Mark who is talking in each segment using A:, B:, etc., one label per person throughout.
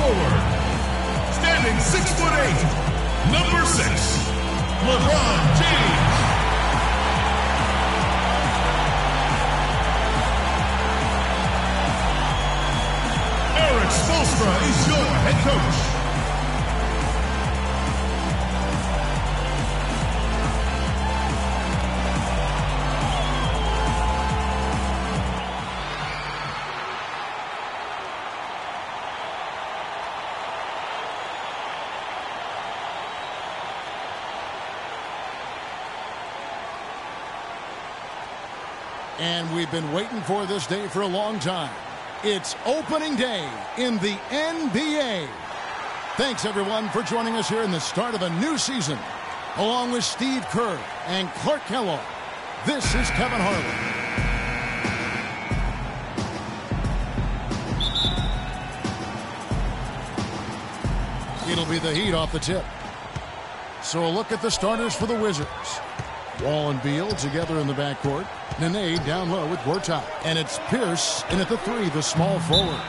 A: forward. Standing 6'8", number 6, LeBron James. Erik Spoelstra is your head coach.
B: And we've been waiting for this day for a long time. It's opening day in the NBA. Thanks, everyone, for joining us here in the start of a new season. Along with Steve Kerr and Clark Kellogg, this is Kevin Harlan. It'll be the Heat off the tip. So a look at the starters for the Wizards. Wall and Beal together in the backcourt. Nene down low with Gortat. And it's Pierce in at the 3, the small forward.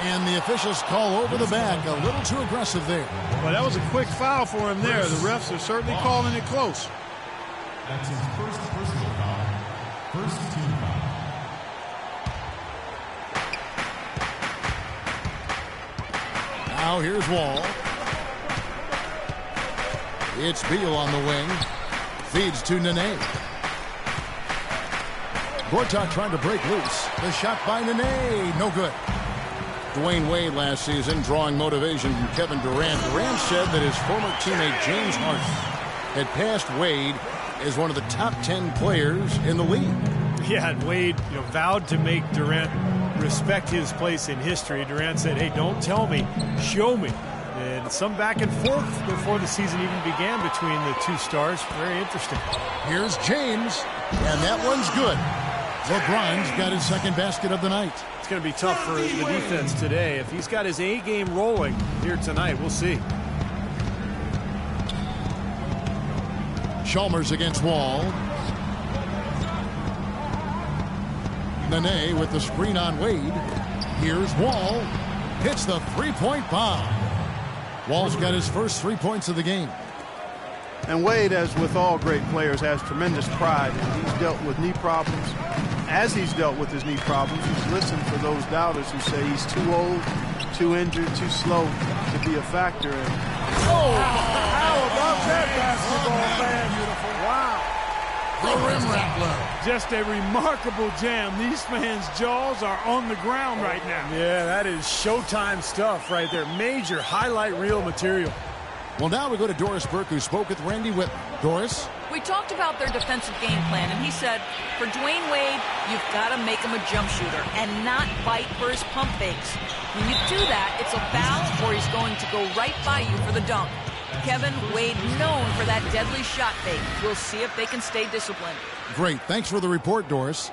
B: And the officials call over the back. A little too aggressive there.
C: Well, that was a quick foul for him there. The refs are certainly calling it close.
A: That's his first personal foul. First team foul.
B: Now here's Wall. It's Beal on the wing. Feeds to Nene. Gortat trying to break loose. The shot by Nene. No good. Dwayne Wade last season drawing motivation from Kevin Durant. Durant said that his former teammate James Harden had passed Wade as one of the top 10 players in the league.
C: Yeah, and Wade vowed to make Durant respect his place in history. Durant said, hey, don't tell me, show me. And some back and forth before the season even began between the two stars. Very interesting.
B: Here's James, and that one's good. LeBron's got his second basket of the night.
C: It's going to be tough for the defense today. If he's got his A game rolling here tonight, we'll see.
B: Chalmers against Wall. Nene with the screen on Wade. Here's Wall. Hits the three-point bomb. Wall's got his first 3 points of the game.
D: And Wade, as with all great players, has tremendous pride. And he's dealt with knee problems. As he's dealt with his knee problems, he's listened for those doubters who say he's too old, too injured, too slow to be a factor.
E: Oh, how about that basketball, man? Beautiful. Wow.
B: The rim rattler.
E: Just a remarkable jam. These fans' jaws are on the ground right now.
C: Yeah, that is Showtime stuff right there. Major highlight reel material.
B: Well, now we go to Doris Burke, who spoke with Randy Whitman. Doris?
F: We talked about their defensive game plan, and he said, for Dwayne Wade, you've got to make him a jump shooter and not fight for his pump fakes. When you do that, it's a foul or he's going to go right by you for the dunk. Kevin, Wade known for that deadly shot fake. We'll see if they can stay disciplined.
B: Great. Thanks for the report, Doris.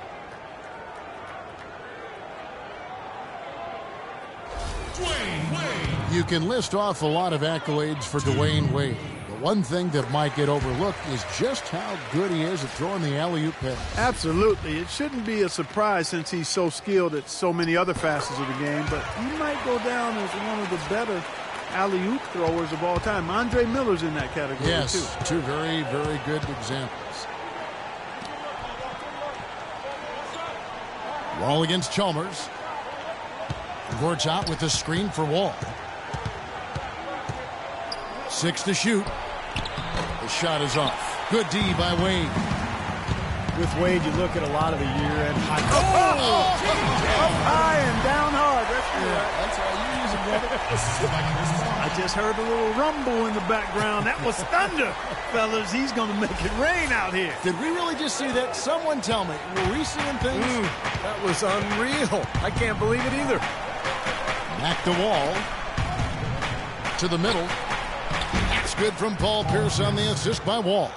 A: Dwayne Wade.
B: You can list off a lot of accolades for Dwayne Wade. The one thing that might get overlooked is just how good he is at throwing the alley-oop pass.
D: Absolutely. It shouldn't be a surprise since he's so skilled at so many other facets of the game, but he might go down as one of the better alley-oop throwers of all time. Andre Miller's in that category,
B: yes,
D: too.
B: Two very, very good examples. Wall against Chalmers. Gortat with the screen for Wall. 6 to shoot. The shot is off. Good D by Wade.
C: With Wade, you look at a lot of the year-end high.
E: Up high and down hard.
B: That's how you use it, brother.
E: I just heard a little rumble in the background. That was thunder, fellas. He's going to make it rain out here.
B: Did we really just see that? Someone tell me. Were we seeing things?
C: That was unreal. I can't believe it either.
B: Back to Wall. To the middle. That's good from Paul Pierce on the assist by Wall.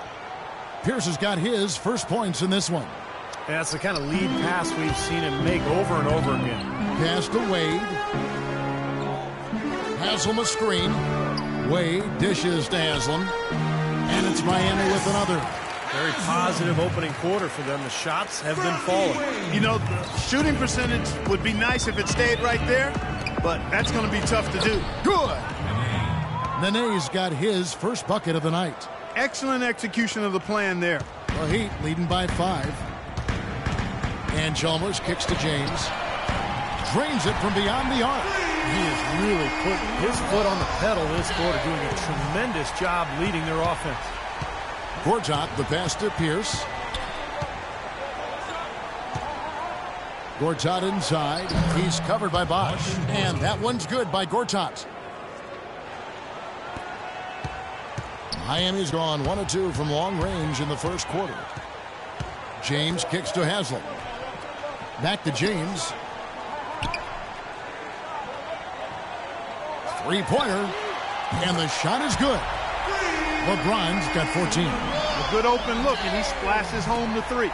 B: Pierce has got his first points in this one.
C: Yeah, that's the kind of lead pass we've seen him make over and over again.
B: Pass to Wade. Haslam a screen. Wade dishes to Haslam. And it's Miami with another.
C: Very positive opening quarter for them. The shots have been falling.
D: You know, the shooting percentage would be nice if it stayed right there, but that's going to be tough to do.
B: Good. Nene's got his first bucket of the night.
D: Excellent execution of the plan there.
B: The Heat leading by 5. And Chalmers kicks to James. Drains it from beyond the arc.
C: He is really putting his foot on the pedal this quarter, doing a tremendous job leading their offense.
B: Gortat, the pass to Pierce. Gortat inside. He's covered by Bosch. And that one's good by Gortat. Miami's gone 1 of 2 from long range in the first quarter. James kicks to Haslam. Back to James. Three-pointer. And the shot is good. LeBron's got 14.
D: A good open look, and he splashes home the 3.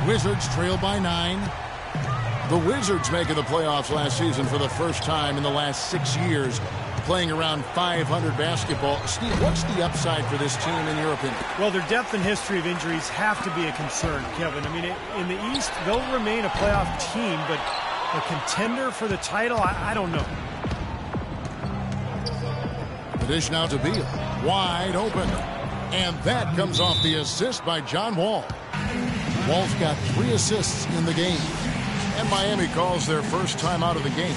B: Wizards trail by 9. The Wizards making the playoffs last season for the first time in the last 6 years, playing around 500 basketball. Steve, what's the upside for this team in your opinion?
C: Well, their depth and history of injuries have to be a concern, Kevin. I mean, in the East, they'll remain a playoff team, but a contender for the title, I don't know.
B: The dish now to Beal. Wide open. And that comes off the assist by John Wall. Wall's got 3 assists in the game. And Miami calls their first time out of the game.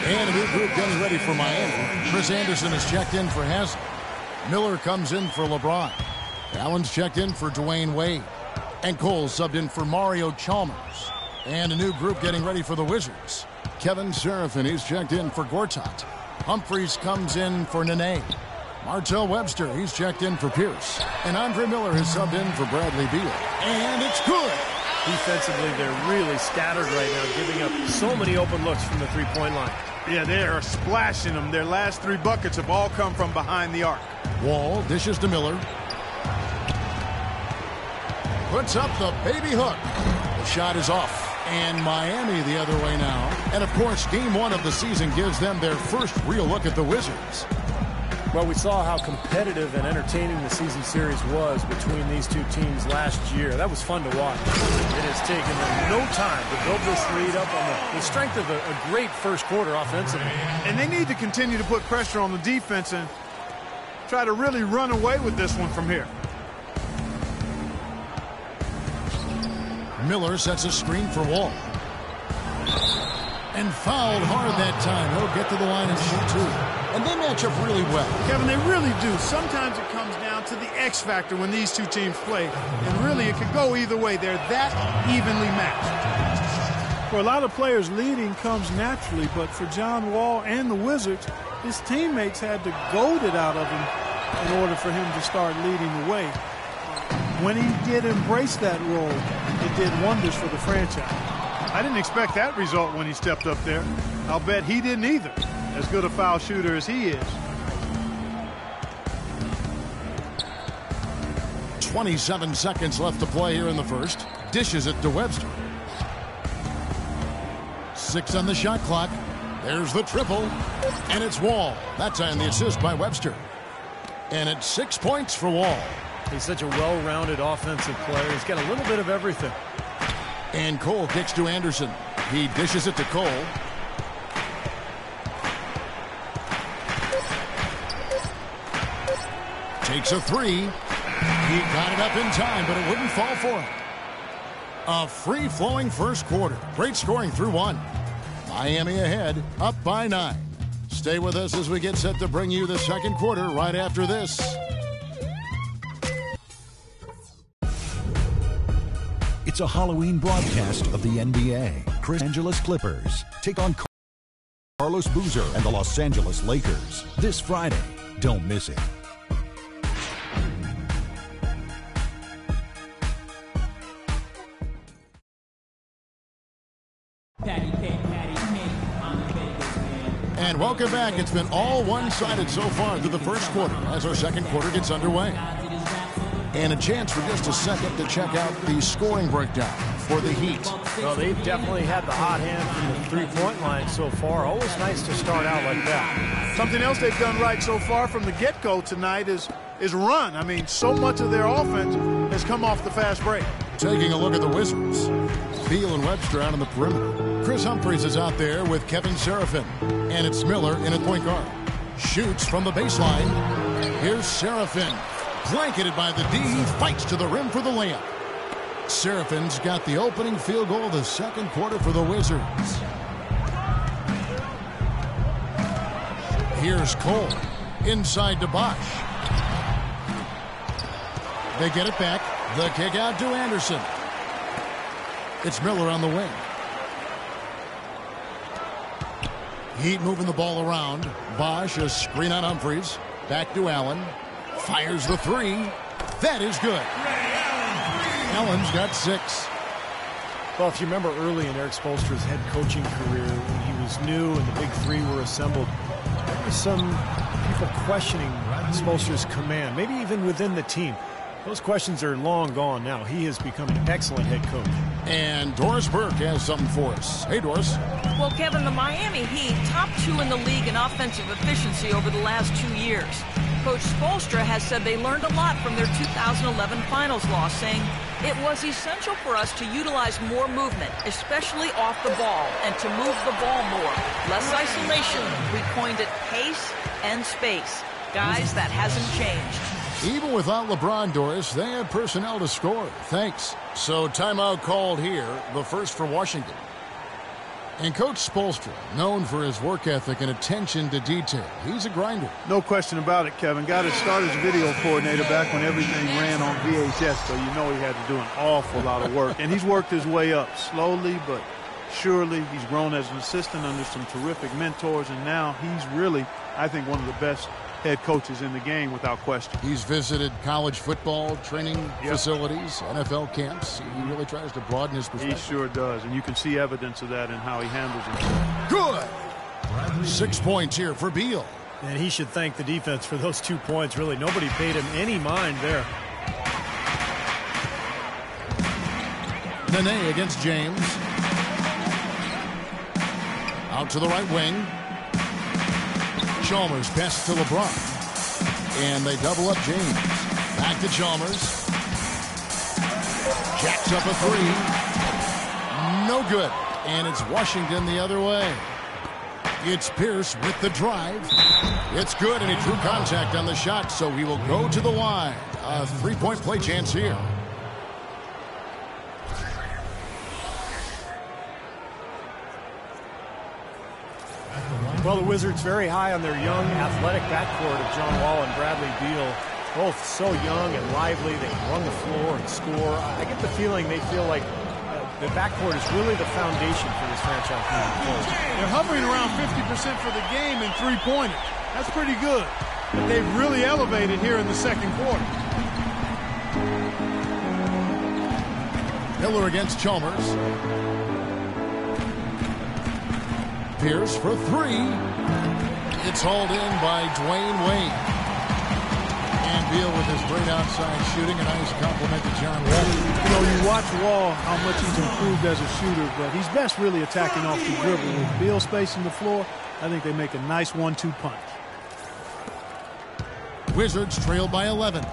B: And a new group getting ready for Miami. Chris Anderson is checked in for Haslam. Miller comes in for LeBron. Allen's checked in for Dwayne Wade. And Cole subbed in for Mario Chalmers. And a new group getting ready for the Wizards. Kevin Seraphin, he's checked in for Gortat. Humphreys comes in for Nene. Martell Webster, he's checked in for Pierce. And Andre Miller has subbed in for Bradley Beal. And it's good.
C: Defensively, they're really scattered right now, giving up so many open looks from the three-point line.
D: Yeah, they are splashing them. Their last 3 buckets have all come from behind the arc.
B: Wall dishes to Miller. Puts up the baby hook. The shot is off. And Miami the other way now. And, of course, game 1 of the season gives them their first real look at the Wizards.
C: Well, we saw how competitive and entertaining the season series was between these two teams last year. That was fun to watch. It has taken them no time to build this lead up on the strength of a great first quarter offensively.
D: And they need to continue to put pressure on the defense and try to really run away with this one from here.
B: Miller sets a screen for Wall. And fouled hard that time. He'll get to the line and shoot 2. And they match up really well.
D: Kevin, they really do. Sometimes it comes down to the X factor when these two teams play. And really, it could go either way. They're that evenly matched.
E: For a lot of players, leading comes naturally. But for John Wall and the Wizards, his teammates had to goad it out of him in order for him to start leading the way. When he did embrace that role, it did wonders for the franchise.
D: I didn't expect that result when he stepped up there. I'll bet he didn't either, as good a foul shooter as he is.
B: 27 seconds left to play here in the first. Dishes it to Webster. 6 on the shot clock. There's the triple. And it's Wall. That time the assist by Webster. And it's 6 points for Wall.
C: He's such a well-rounded offensive player. He's got a little bit of everything.
B: And Cole kicks to Anderson. He dishes it to Cole. Takes a 3. He got it up in time, but it wouldn't fall for him. A free-flowing first quarter. Great scoring through 1. Miami ahead, up by 9. Stay with us as we get set to bring you the second quarter right after this.
G: It's a Halloween broadcast of the NBA. Los Angeles Clippers take on Carlos Boozer and the Los Angeles Lakers this Friday. Don't miss it.
B: And welcome back. It's been all one-sided so far through the first quarter as our second quarter gets underway. And a chance for just a second to check out the scoring breakdown for the Heat.
C: Well, they've definitely had the hot hand from the three-point line so far. Always nice to start out like that.
D: Something else they've done right so far from the get-go tonight is is run. I mean, so much of their offense has come off the fast break.
B: Taking a look at the Wizards. Beal and Webster out on the perimeter. Chris Humphries is out there with Kevin Seraphin. And it's Miller in at point guard. Shoots from the baseline. Here's Seraphin. Blanketed by the D. He fights to the rim for the layup. Seraphin's got the opening field goal of the second quarter for the Wizards. Here's Cole. Inside to Bosch. They get it back. The kick out to Anderson. It's Miller on the wing. Heat moving the ball around. Bosch, a screen on Humphries. Back to Allen. Fires the three. That is good. Allen's got 6.
C: Well, if you remember early in Eric Spoelstra's head coaching career, when he was new and the big three were assembled, there were some people questioning Spoelstra's command, maybe even within the team. Those questions are long gone now. He has become an excellent head coach.
B: And Doris Burke has something for us. Hey, Doris.
F: Well, Kevin, the Miami Heat, top 2 in the league in offensive efficiency over the last 2 years. Coach Spoelstra has said they learned a lot from their 2011 finals loss, saying it was essential for us to utilize more movement, especially off the ball, and to move the ball more. Less isolation. We coined it pace and space. Guys, that hasn't changed.
B: Even without LeBron, Doris, they have personnel to score. Thanks. So timeout called here, the first for Washington. And Coach Spoelstra, known for his work ethic and attention to detail. He's a grinder.
D: No question about it, Kevin. Got his start as video coordinator back when everything ran on VHS, so you know he had to do an awful lot of work. And he's worked his way up slowly but surely. He's grown as an assistant under some terrific mentors, and now he's really, I think, one of the best head coaches in the game without question.
B: He's visited college football training facilities, NFL camps. He really tries to broaden his perspective.
D: He sure does, and you can see evidence of that in how he handles himself.
B: Good. 6 points here for Beal.
C: And he should thank the defense for those 2 points. Really, nobody paid him any mind there.
B: Nene against James. Out to the right wing. Chalmers pass to LeBron. And they double up James. Back to Chalmers. Jacks up a three. No good. And it's Washington the other way. It's Pierce with the drive. It's good, and he drew contact on the shot, so he will go to the line. A three-point play chance here.
C: Well, the Wizards very high on their young, athletic backcourt of John Wall and Bradley Beal. Both so young and lively. They can run the floor and score. I get the feeling they feel like the backcourt is really the foundation for this franchise moving forward.
E: They're hovering around 50% for the game in three-pointers. That's pretty good. But they've really elevated here in the second quarter.
B: Miller against Chalmers. Pierce for three. It's hauled in by Dwayne Wade. And Beal with his great outside shooting. A nice compliment to John Wall.
E: You know, you watch Wall, how much he's improved as a shooter, but he's best really attacking off the dribble. With Beal spacing the floor, I think they make a nice 1-2 punch.
B: Wizards trail by 11.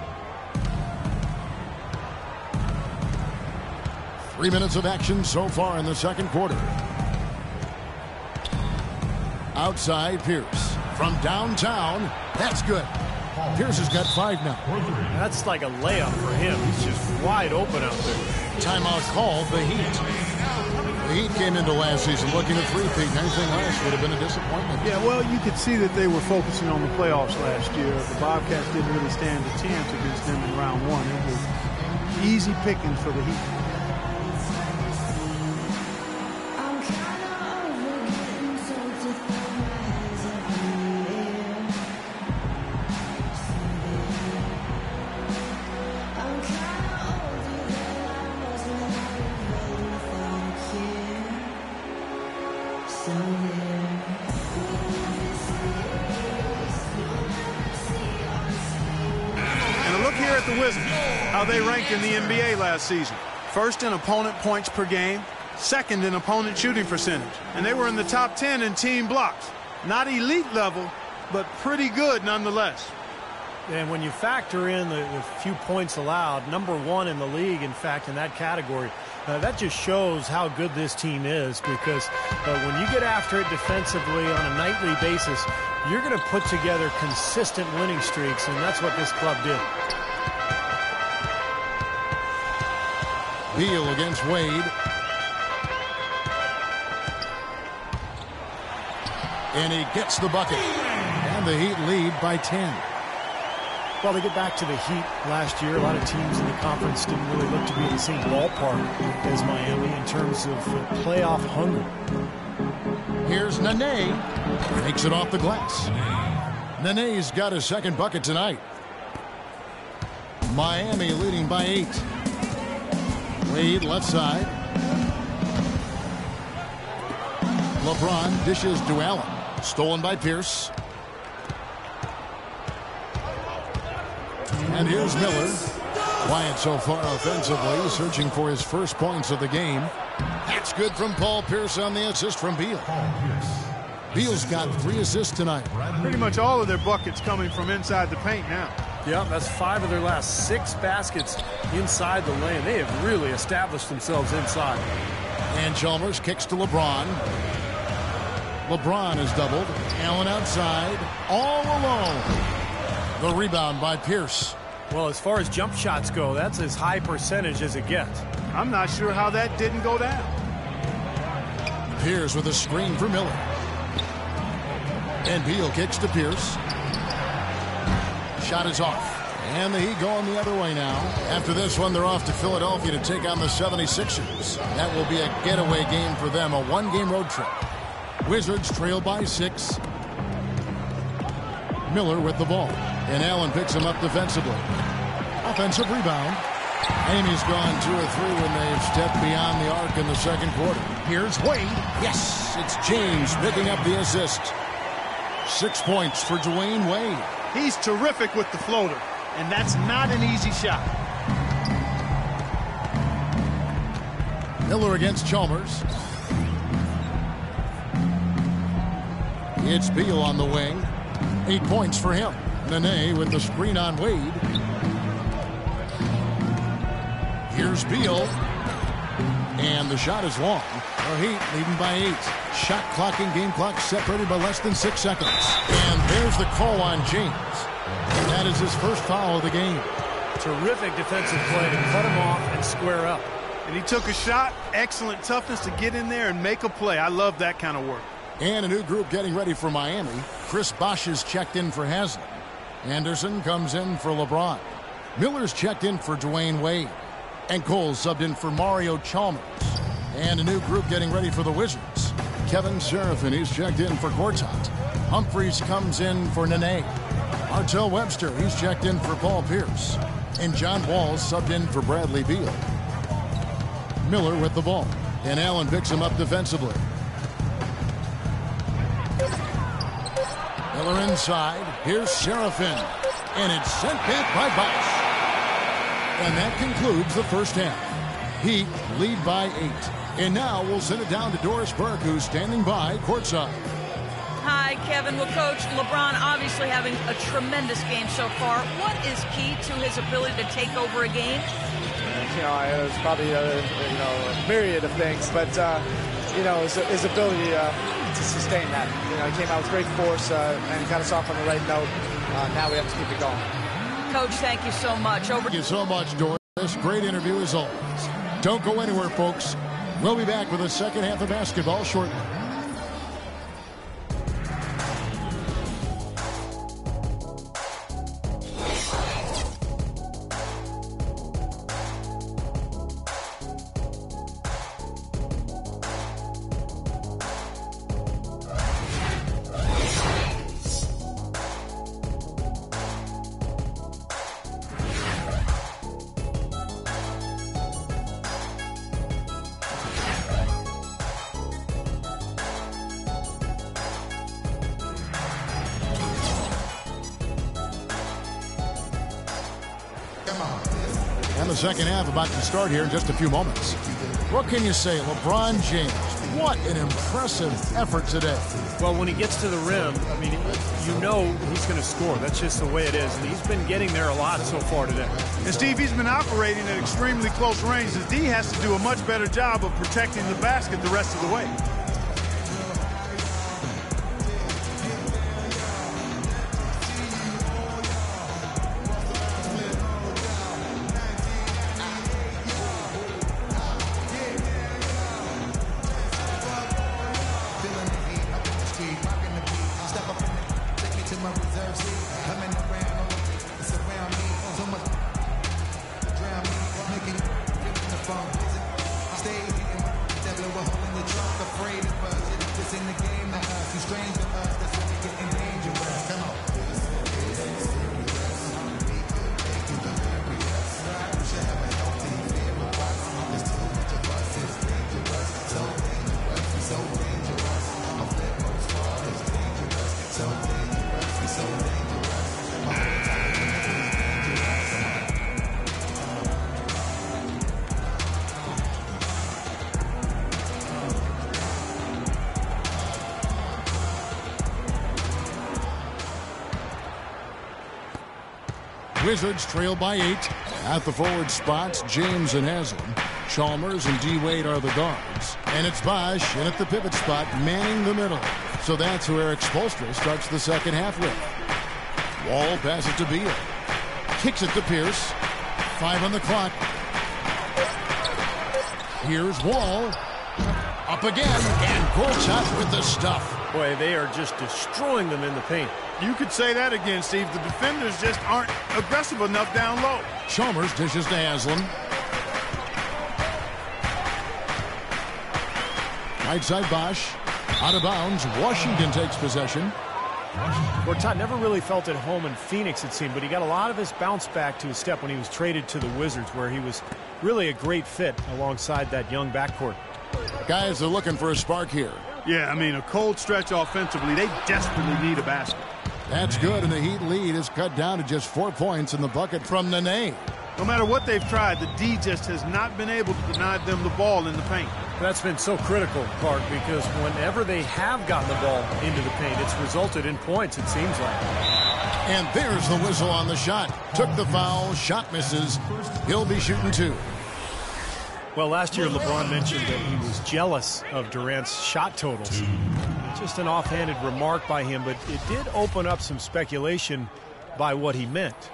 B: 3 minutes of action so far in the second quarter. Outside Pierce from downtown. That's good. Pierce has got 5 now.
C: That's like a layup for him. He's just wide open out there.
B: Timeout called the Heat. The Heat came into last season looking to three-peat. Anything less would have been a disappointment.
E: Yeah, well, you could see that they were focusing on the playoffs last year. The Bobcats didn't really stand a chance against them in round one. It was easy pickings for the Heat.
D: How they ranked in the NBA last season. First in opponent points per game, second in opponent shooting percentage. And they were in the top 10 in team blocks. Not elite level, but pretty good nonetheless.
C: And when you factor in the few points allowed, #1 in the league, in fact, in that category, that just shows how good this team is, because when you get after it defensively on a nightly basis, you're going to put together consistent winning streaks, and that's what this club did.
B: Beal against Wade. And he gets the bucket. And the Heat lead by 10.
C: Well, they get back to the Heat last year. A lot of teams in the conference didn't really look to be in the same ballpark as Miami in terms of playoff hunger.
B: Here's Nene. Takes it off the glass. Nene's got his second bucket tonight. Miami leading by 8. Wade left side. LeBron dishes to Allen. Stolen by Pierce. And here's Miller. Quiet so far offensively, searching for his first points of the game. That's good from Paul Pierce on the assist from Beal. Beal's got 3 assists tonight.
D: Pretty much all of their buckets coming from inside the paint now.
C: Yeah, that's 5 of their last 6 baskets inside the lane. They have really established themselves inside.
B: And Chalmers kicks to LeBron. LeBron is doubled. Allen outside, all alone. The rebound by Pierce.
C: Well, as far as jump shots go, that's as high percentage as it gets.
D: I'm not sure how that didn't go down.
B: Pierce with a screen for Miller. And Beal kicks to Pierce. Shot is off. And the Heat going the other way now. After this one, they're off to Philadelphia to take on the 76ers. That will be a getaway game for them, a 1-game road trip. Wizards trail by 6. Miller with the ball. And Allen picks him up defensively. Offensive rebound. Amy's gone 2 or 3 when they've stepped beyond the arc in the second quarter. Here's Wade. Yes, it's James picking up the assist. 6 points for Dwayne Wade.
D: He's terrific with the floater, and that's not an easy shot.
B: Miller against Chalmers. It's Beal on the wing. 8 points for him. Nene with the screen on Wade. Here's Beal. And the shot is long. The Heat leading by 8. Shot clock and game clock separated by less than 6 seconds. And there's the call on James. That is his first foul of the game.
C: Terrific defensive play to cut him off and square up.
D: And he took a shot. Excellent toughness to get in there and make a play. I love that kind of work.
B: And a new group getting ready for Miami. Chris Bosh is checked in for Haslam. Anderson comes in for LeBron. Miller's checked in for Dwayne Wade. And Cole subbed in for Mario Chalmers. And a new group getting ready for the Wizards. Kevin Serafin is checked in for Gortat. Humphreys comes in for Nene. Martell Webster, he's checked in for Paul Pierce. And John Wall subbed in for Bradley Beal. Miller with the ball. And Allen picks him up defensively. Miller inside. Here's Serafin. And it's sent back by Bosh. And that concludes the first half. Heat lead by 8. And now we'll send it down to Doris Burke, who's standing by courtside.
F: Hi, Kevin. Well, Coach, LeBron obviously having a tremendous game so far. What is key to his ability to take over a game?
H: It was probably a myriad of things, but his ability to sustain that. He came out with great force and got us off on the right note. Now we have to keep it going.
F: Coach, thank you so much.
B: Thank you so much, Doris. Great interview as always. Don't go anywhere, folks. We'll be back with the second half of basketball shortly. And the second half about to start here in just a few moments. What can you say? LeBron James, what an impressive effort today.
C: Well, when he gets to the rim, you know he's going to score. That's just the way it is. And he's been getting there a lot so far today.
D: And Steve, he's been operating at extremely close range. The D has to do a much better job of protecting the basket the rest of the way.
B: Wizards trail by 8. At the forward spots, James and Haslam. Chalmers and D. Wade are the guards. And it's Bosch in at the pivot spot, manning the middle. So that's who Eric Spoelstra starts the second half with. Wall passes to Beal. Kicks it to Pierce. 5 on the clock. Here's Wall. Up again. And Gortat with the stuff.
C: Boy, they are just destroying them in the paint.
D: You could say that again, Steve. The defenders just aren't aggressive enough down low.
B: Chalmers dishes to Haslam. Right side Bosch. Out of bounds. Washington takes possession.
C: Gortat never really felt at home in Phoenix, it seemed, but he got a lot of his bounce back to his step when he was traded to the Wizards, where he was really a great fit alongside that young backcourt.
B: Guys are looking for a spark here.
D: Yeah, I mean, a cold stretch offensively. They desperately need a basket.
B: That's good, and the Heat lead is cut down to just 4 points in the bucket from Nene.
D: No matter what they've tried, the D just has not been able to deny them the ball in the paint.
C: That's been so critical, Clark, because whenever they have gotten the ball into the paint, it's resulted in points, it seems like.
B: And there's the whistle on the shot. Took the foul, shot misses. He'll be shooting 2.
C: Well, last year LeBron mentioned that he was jealous of Durant's shot totals. Just an offhanded remark by him, but it did open up some speculation by what he meant.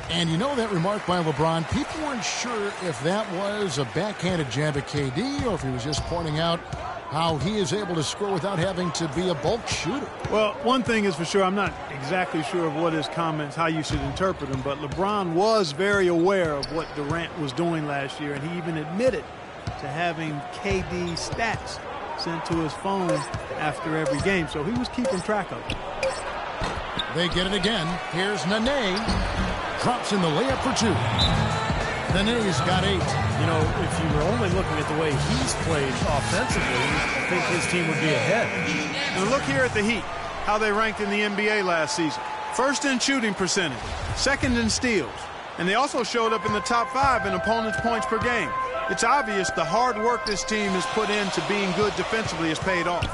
B: And you know that remark by LeBron, people weren't sure if that was a backhanded jab at KD or if he was just pointing out how he is able to score without having to be a bulk shooter.
E: Well, one thing is for sure, I'm not exactly sure of what his comments, how you should interpret them, but LeBron was very aware of what Durant was doing last year, and he even admitted to having KD stats sent to his phone after every game, so he was keeping track of it.
B: They get it again. Here's Nene. Drops in the layup for 2. Nene's got 8.
C: You know, if you were only looking at the way he's played offensively, I think his team would be ahead.
D: And look here at the Heat, how they ranked in the NBA last season. First in shooting percentage, second in steals, and they also showed up in the top 5 in opponents' points per game. It's obvious the hard work this team has put into being good defensively has paid off.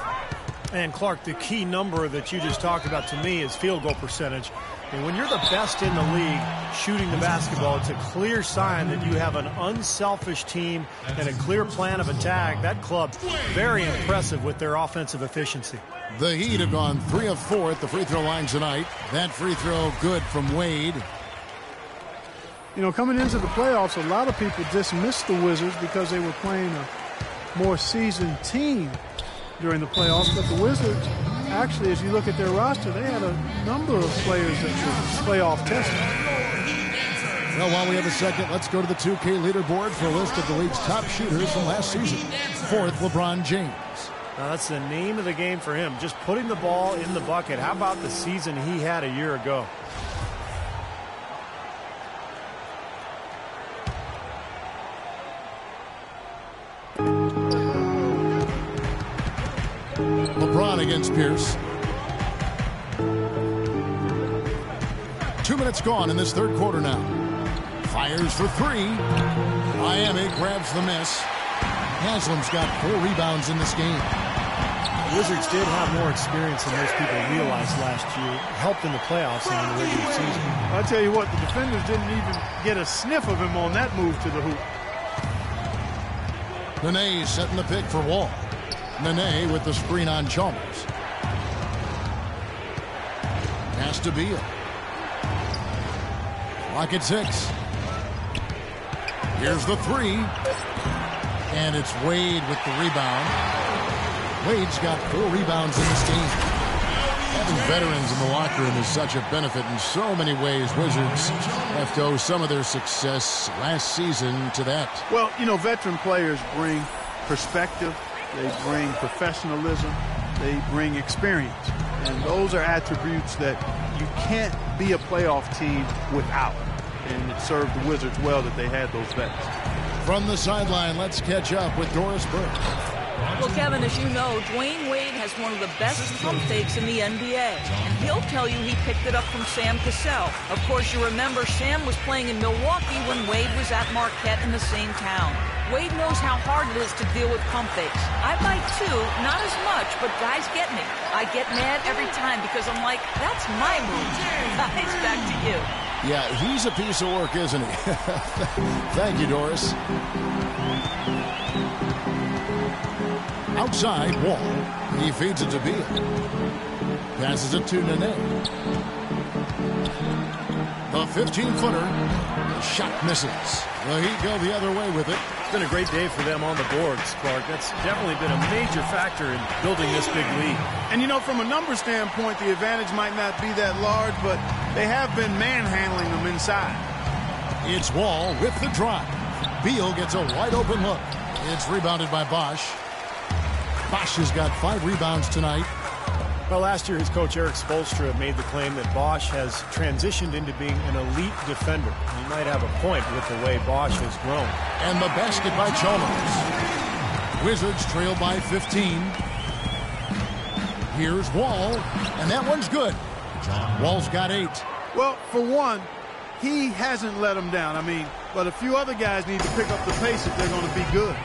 C: And Clark, the key number that you just talked about to me is field goal percentage. And when you're the best in the league shooting the basketball, it's a clear sign that you have an unselfish team and a clear plan of attack. That club, very impressive with their offensive efficiency.
B: The Heat have gone 3 of 4 at the free throw line tonight. That free throw good from Wade.
E: You know, coming into the playoffs, a lot of people dismissed the Wizards because they were playing a more seasoned team during the playoffs, but the Wizards, actually, as you look at their roster, they had a number of players that were playoff tested.
B: Well, while we have a second, let's go to the 2K leaderboard for a list of the league's top shooters from last season. 4th, LeBron James.
C: Now, that's the name of the game for him, just putting the ball in the bucket. How about the season he had a year ago?
B: LeBron against Pierce. 2 minutes gone in this third quarter now. Fires for 3. Miami grabs the miss. Haslam's got 4 rebounds in this game.
C: Wizards did have more experience than most people realized last year. Helped in the playoffs and in the regular season.
E: I'll tell you what, the defenders didn't even get a sniff of him on that move to the hoop.
B: Nene setting the pick for Wall. Nene with the screen on Chalmers. Pass to Beal. Clock at 6. Here's the 3. And it's Wade with the rebound. Wade's got 4 rebounds in this team. Having veterans in the locker room is such a benefit in so many ways. Wizards have to owe some of their success last season to that.
D: Well, you know, veteran players bring perspective. They bring professionalism. They bring experience. And those are attributes that you can't be a playoff team without. And it served the Wizards well that they had those vets.
B: From the sideline, let's catch up with Doris Burke.
F: Well, Kevin, as you know, Dwayne Wade has one of the best pump fakes in the NBA. And he'll tell you he picked it up from Sam Cassell. Of course, you remember Sam was playing in Milwaukee when Wade was at Marquette in the same town. Wade knows how hard it is to deal with pump fakes. I might too, not as much, but guys get me. I get mad every time because I'm like, that's my move. Guys, back to you.
B: Yeah, he's a piece of work, isn't he? Thank you, Doris. Outside, Wall. He feeds it to Beal. Passes it to Nene. The 15-footer. The shot misses. The Heat go the other way with it.
C: It's been a great day for them on the boards, Clark. That's definitely been a major factor in building this big lead.
E: And, you know, from a number standpoint, the advantage might not be that large, but they have been manhandling them inside.
B: It's Wall with the drive. Beal gets a wide-open look. It's rebounded by Bosch. Bosch has got 5 rebounds tonight.
C: Well, last year his coach Eric Spoelstra made the claim that Bosch has transitioned into being an elite defender. He might have a point with the way Bosch has grown.
B: And the basket by Chalmers. Wizards trail by 15. Here's Wall, and that one's good. Wall's got 8.
E: Well, for one, he hasn't let them down. I mean, but a few other guys need to pick up the pace if they're going to be good.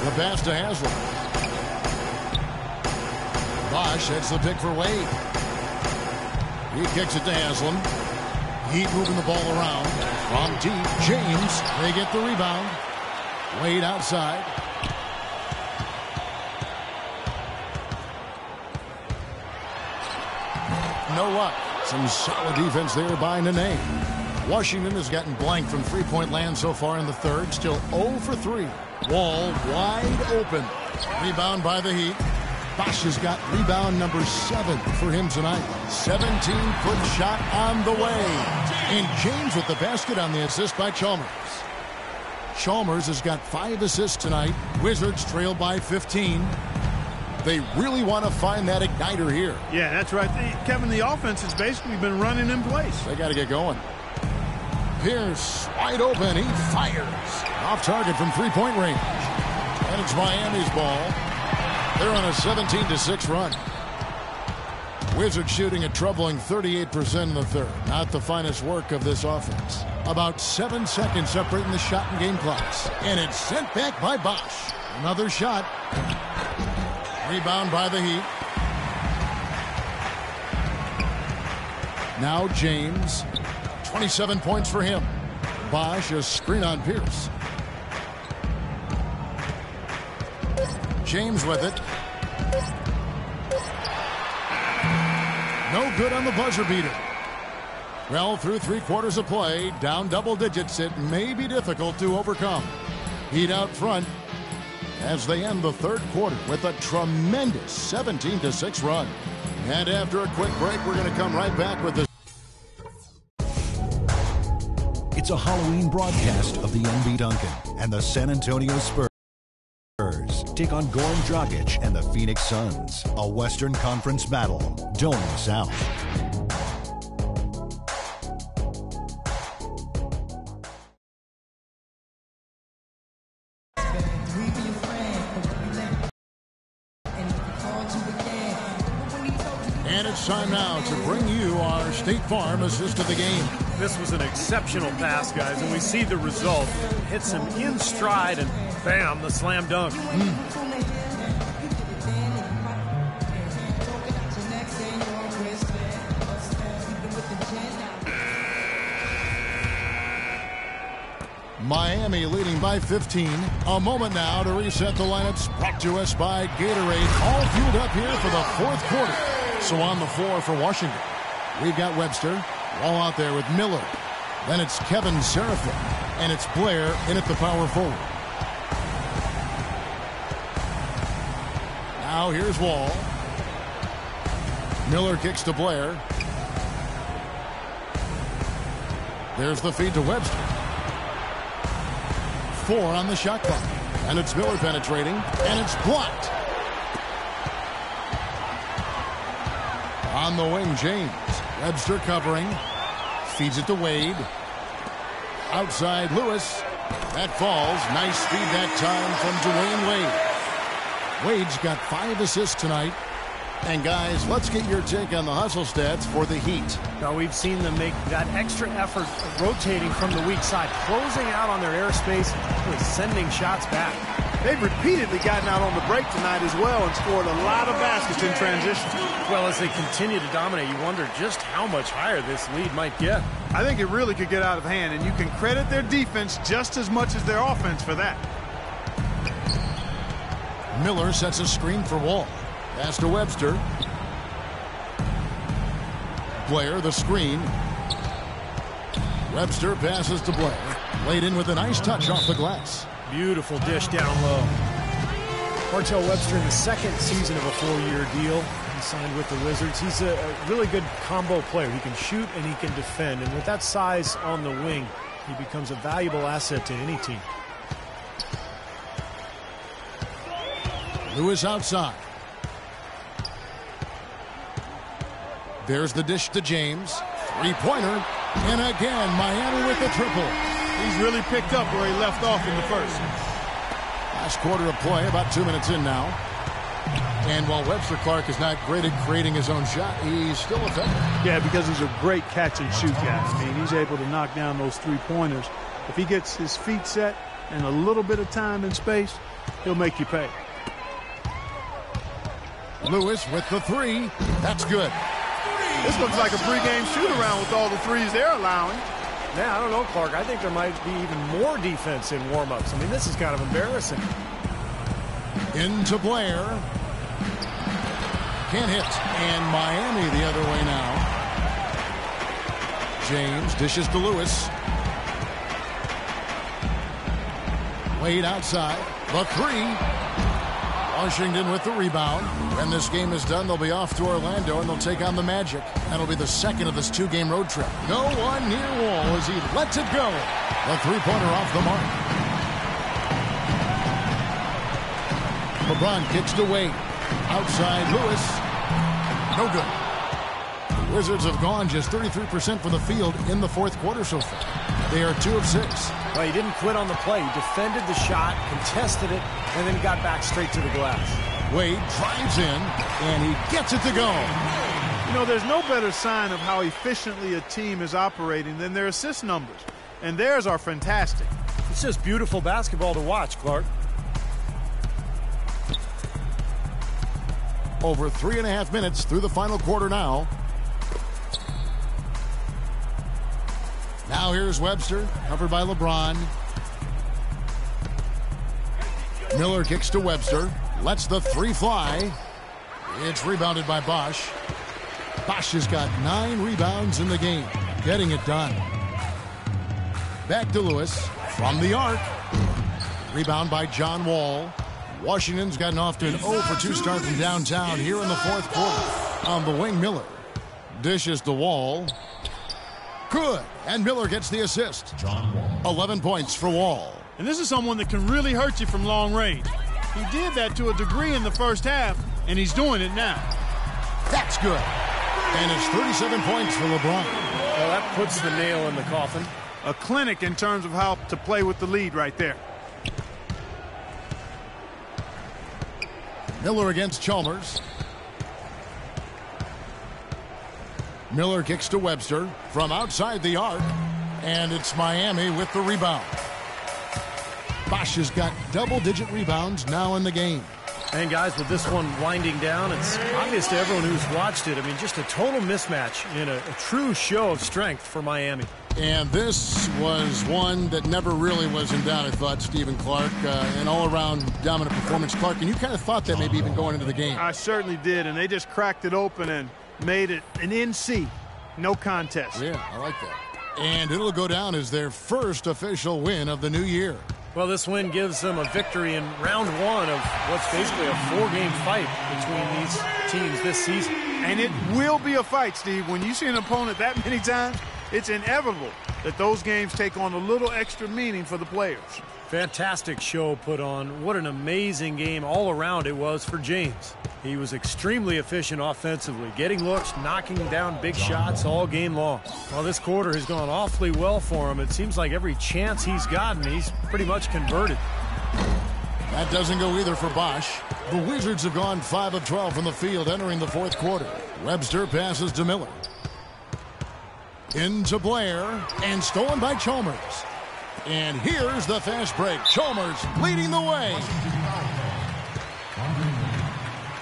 B: The pass to Haslam. Bosch heads the pick for Wade. He kicks it to Haslam. Heat moving the ball around. From deep, James. They get the rebound. Wade outside. No luck. Some solid defense there by Nene. Washington has gotten blanked from three-point land so far in the third. Still 0 for 3. Wall wide open. Rebound by the Heat. Bosch has got rebound number 7 for him tonight. 17-foot shot on the way. And James with the basket on the assist by Chalmers. Chalmers has got 5 assists tonight. Wizards trail by 15. They really want to find that igniter here.
E: Yeah, that's right. Kevin, the offense has basically been running in place.
B: They got to get going. Pierce wide open. He fires. Off target from three-point range. And it's Miami's ball. They're on a 17-6 run. Wizards shooting a troubling 38% in the third. Not the finest work of this offense. About 7 seconds separating the shot and game clocks. And it's sent back by Bosch. Another shot. Rebound by the Heat. Now James. 27 points for him. Bosch, a screen on Pierce. James with it. No good on the buzzer beater. Well, through 3 quarters of play, down double digits, it may be difficult to overcome. Heat out front as they end the third quarter with a tremendous 17-6 run. And after a quick break, we're going to come right back with this.
G: It's a Halloween broadcast of the NB Duncan and the San Antonio Spurs. Take on Goran Dragic and the Phoenix Suns. A Western Conference battle. Don't miss out.
B: And it's time now to bring you our State Farm assist of the game.
C: This was an exceptional pass, guys, and we see the result. Hits him in stride, and Bam, the slam dunk.
B: Miami leading by 15. A moment now to reset the lineups. Brought to us by Gatorade. All fueled up here for the fourth quarter. So on the floor for Washington, we've got Webster. All out there with Miller. Then it's Kevin Seraphin. And it's Blair in at the power forward. Now here's Wall. Miller kicks to Blair. There's the feed to Webster. 4 on the shot clock. And it's Miller penetrating. And it's blocked. On the wing, James. Webster covering. Feeds it to Wade. Outside, Lewis. That falls. Nice speed that time from Dwayne Wade. Wade's got 5 assists tonight. And guys, let's get your take on the hustle stats for the Heat.
C: Now we've seen them make that extra effort rotating from the weak side, closing out on their airspace, really sending shots back.
D: They've repeatedly gotten out on the break tonight as well and scored a lot of baskets in transition.
C: Well, as they continue to dominate, you wonder just how much higher this lead might get.
D: I think it really could get out of hand, and you can credit their defense just as much as their offense for that.
B: Miller sets a screen for Wall. Pass to Webster. Blair, the screen. Webster passes to Blair. Laid in with a nice touch off the glass.
C: Beautiful dish down low. Martell Webster in the second season of a 4-year deal. He signed with the Wizards. He's a really good combo player. He can shoot and he can defend. And with that size on the wing, he becomes a valuable asset to any team.
B: Lewis outside. There's the dish to James. 3-pointer. And again, Miami with the triple.
D: He's really picked up where he left off in the first.
B: Last quarter of play, about 2 minutes in now. And while Webster Clark is not great at creating his own shot, he's still effective.
E: Yeah, because he's a great catch-and-shoot guy. I mean, he's able to knock down those 3-pointers. If he gets his feet set and a little bit of time and space, he'll make you pay.
B: Lewis with the 3. That's good.
D: This looks like a pregame shoot-around with all the threes they're allowing.
C: Yeah, I don't know, Clark. I think there might be even more defense in warm-ups. I mean, this is kind of embarrassing.
B: Into Blair. Can't hit. And Miami the other way now. James dishes to Lewis. Wade outside. The 3. Washington with the rebound. When this game is done, they'll be off to Orlando, and they'll take on the Magic. That'll be the second of this 2-game road trip. No one near Wall as he lets it go. The 3-pointer off the mark. LeBron kicks to Wade. Outside Lewis. No good. Wizards have gone just 33% from the field in the fourth quarter so far. They are 2 of 6.
C: Well, he didn't quit on the play. He defended the shot, contested it, and then got back straight to the glass.
B: Wade drives in, and he gets it to go.
D: You know, there's no better sign of how efficiently a team is operating than their assist numbers. And theirs are fantastic.
C: It's just beautiful basketball to watch, Clark.
B: Over 3.5 minutes through the final quarter now. Now here's Webster, covered by LeBron. Miller kicks to Webster, lets the 3 fly. It's rebounded by Bosch. Bosch has got 9 rebounds in the game, getting it done. Back to Lewis from the arc. Rebound by John Wall. Washington's gotten off to an 0-for-2 start from downtown here in the fourth quarter. On the wing, Miller dishes to Wall. Good. And Miller gets the assist.
A: John Wall.
B: 11 points for Wall.
D: And this is someone that can really hurt you from long range. He did that to a degree in the first half, and he's doing it now.
B: That's good. And it's 37 points for LeBron.
C: Well, that puts the nail in the coffin.
D: A clinic in terms of how to play with the lead right there.
B: Miller against Chalmers. Miller kicks to Webster from outside the arc. And it's Miami with the rebound. Bosh has got double-digit rebounds now in the game.
C: And guys, with this one winding down, it's obvious to everyone who's watched it. I mean, just a total mismatch in a true show of strength for Miami.
B: And this was one that never really was in doubt, I thought, Stephen Clark. An all-around dominant performance. Clark, and you kind of thought that maybe even going into the game.
D: I certainly did, and they just cracked it open and made it an NC. No contest.
B: Yeah, I like that. And it'll go down as their first official win of the new year.
C: Well, this win gives them a victory in round one of what's basically a four-game fight between these teams this season.
D: And it will be a fight, Steve. When you see an opponent that many times, it's inevitable that those games take on a little extra meaning for the players.
C: Fantastic show put on. What an amazing game all around it was for James. He was extremely efficient offensively, getting looks, knocking down big shots all game long. Well, this quarter has gone awfully well for him. It seems like every chance he's gotten, he's pretty much converted.
B: That doesn't go either for Bosh. The Wizards have gone 5 of 12 from the field entering the fourth quarter. Webster passes to Miller. Into Blair, and stolen by Chalmers. And here's the fast break. Chalmers leading the way.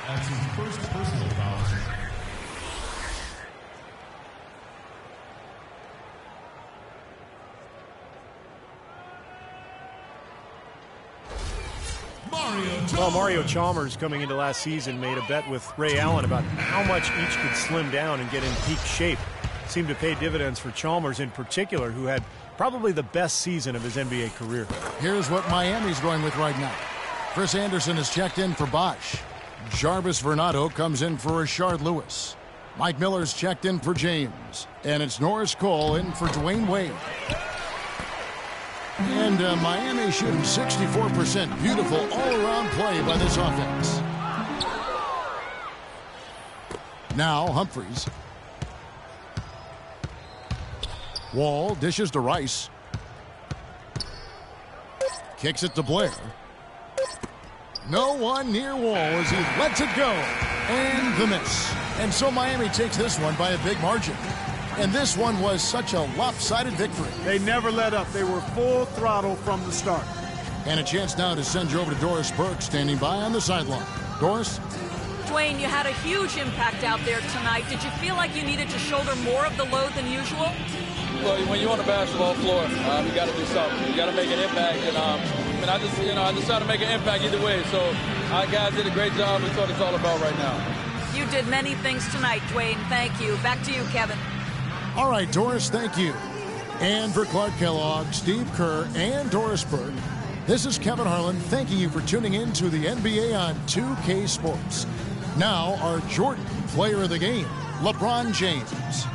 A: That's his first personal foul.
C: Well, Mario Chalmers, coming into last season, made a bet with Ray Allen about how much each could slim down and get in peak shape. Seemed to pay dividends for Chalmers in particular, who had probably the best season of his NBA career.
B: Here's what Miami's going with right now. Chris Anderson is checked in for Bosh. Jarvis Vernado comes in for Rashard Lewis. Mike Miller's checked in for James. And it's Norris Cole in for Dwayne Wade. And Miami shooting 64%. Beautiful all-around play by this offense. Now Humphries. Wall dishes to Rice. Kicks it to Blair. No one near Wall as he lets it go. And the miss. And so Miami takes this one by a big margin. And this one was such a lopsided victory.
E: They never let up. They were full throttle from the start.
B: And a chance now to send you over to Doris Burke, standing by on the sideline. Doris?
F: Dwayne, you had a huge impact out there tonight. Did you feel like you needed to shoulder more of the load than usual?
I: Well, when you're on the basketball floor, you got to do something. You got to make an impact. And I decided to make an impact either way. So our guys did a great job. That's what it's all about right now.
F: You did many things tonight, Dwayne. Thank you. Back to you, Kevin.
B: All right, Doris, thank you. And for Clark Kellogg, Steve Kerr, and Doris Burke, this is Kevin Harlan thanking you for tuning in to the NBA on 2K Sports. Now, our Jordan player of the game, LeBron James.